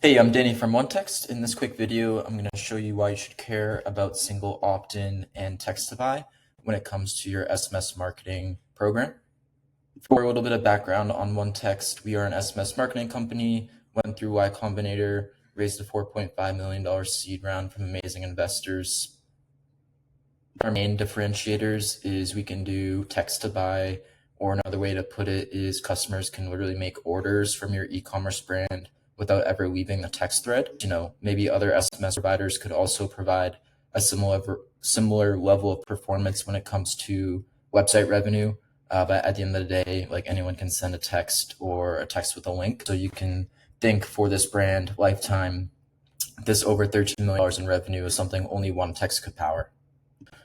Hey, I'm Danny from OneText. In this quick video, I'm going to show you why you should care about single opt-in and text-to-buy when it comes to your SMS marketing program. For a little bit of background on OneText, we are an SMS marketing company, went through Y Combinator, raised a $4.5 million seed round from amazing investors. Our main differentiators is we can do text-to-buy, or another way to put it is customers can literally make orders from your e-commerce brand without ever leaving the text thread. Maybe other SMS providers could also provide a similar level of performance when it comes to website revenue. But at the end of the day, like anyone can send a text or a text with a link. So you can think for this brand lifetime, this over $13 million in revenue is something only OneText could power.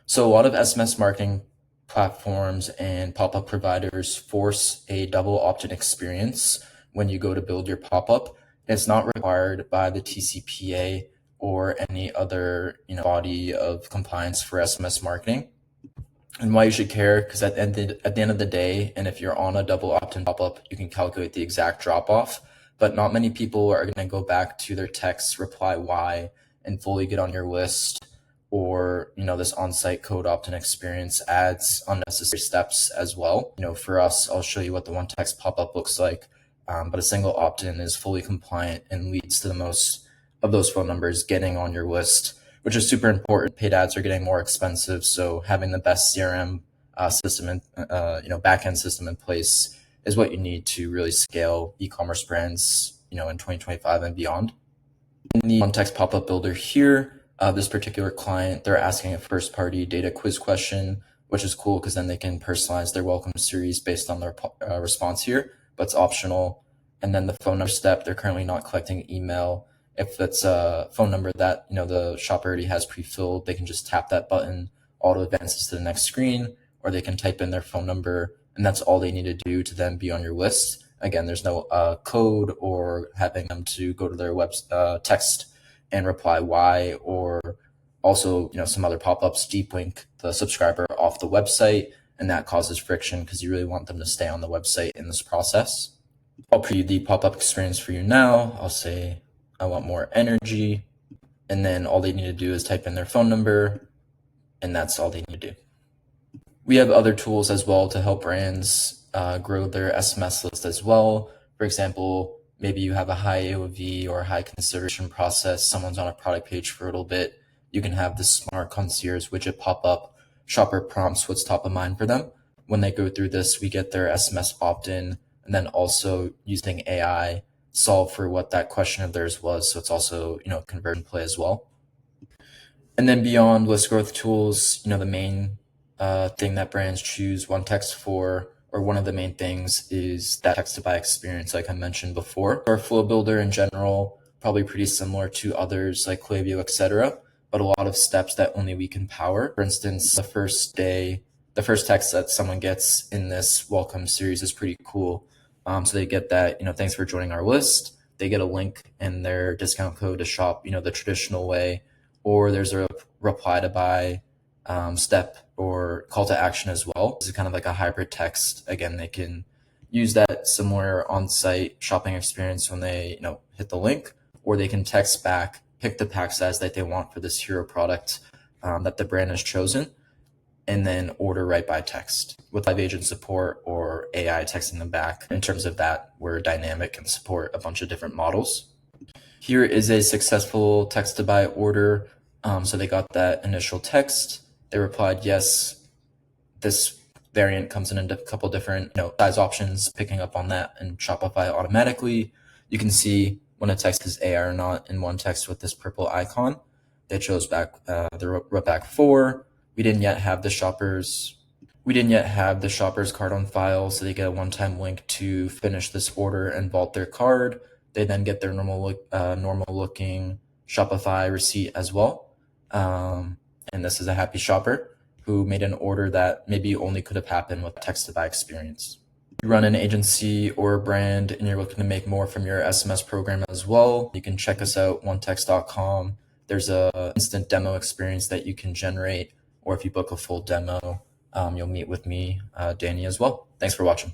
So a lot of SMS marketing platforms and pop-up providers force a double opt-in experience when you go to build your pop-up. It's not required by the TCPA or any other body of compliance for SMS marketing. And why you should care, because at the end of the day, and if you're on a double opt-in pop-up, you can calculate the exact drop-off, but not many people are going to go back to their text, reply Y, and fully get on your list. Or this on-site code opt-in experience adds unnecessary steps as well. For us, I'll show you what the OneText pop-up looks like. But a single opt-in is fully compliant and leads to the most of those phone numbers getting on your list, which is super important. Paid ads are getting more expensive, so having the best CRM system and backend system in place is what you need to really scale e-commerce brands, in 2025 and beyond. In the OneText pop-up builder here, this particular client, they're asking a first-party data quiz question, which is cool because then they can personalize their welcome series based on their response here, but it's optional. And then the phone number step, they're currently not collecting email. If it's a phone number that the shopper already has pre-filled, they can just tap that button, auto advances to the next screen, or they can type in their phone number, and that's all they need to do to then be on your list. Again, there's no code or having them to go to their text and reply Y, or also some other pop-ups deep link the subscriber off the website, and that causes friction because you really want them to stay on the website in this process. I'll preview the pop-up experience for you now. I'll say I want more energy, and then all they need to do is type in their phone number, and that's all they need to do. We have other tools as well to help brands grow their SMS list as well. For example, maybe you have a high AOV or high consideration process, someone's on a product page for a little bit, you can have the Smart Concierge widget pop up. Shopper prompts what's top of mind for them. When they go through this, we get their SMS opt-in, and then also using AI solve for what that question of theirs was. So it's also, conversion play as well. And then beyond list growth tools, the main thing that brands choose OneText for, or one of the main things, is that text-to-buy experience, like I mentioned before. Our flow builder in general, probably pretty similar to others like Klaviyo, etc., but a lot of steps that only we can power. For instance, the first text that someone gets in this welcome series is pretty cool. So they get that, thanks for joining our list. They get a link and their discount code to shop, the traditional way, or there's a reply to buy step or call to action as well. This is kind of like a hybrid text. Again, they can use that similar on-site shopping experience when they, hit the link, or they can text back, pick the pack size that they want for this hero product that the brand has chosen, and then order right by text with live agent support or AI texting them back. In terms of that, we're dynamic and support a bunch of different models. Here is a successful text-to-buy order. So they got that initial text. They replied, yes, this variant comes in a couple different size options, picking up on that in Shopify automatically. You can see when a text is AI or not in OneText with this purple icon. They chose back, they wrote back 4. We didn't yet have the shopper's card on file, so they get a one-time link to finish this order and vault their card. They then get their normal looking Shopify receipt as well. And this is a happy shopper who made an order that maybe only could have happened with text-to-buy experience. If you run an agency or a brand and you're looking to make more from your SMS program as well, you can check us out, onetext.com. There's a instant demo experience that you can generate, or if you book a full demo, you'll meet with me, Danny, as well. Thanks for watching.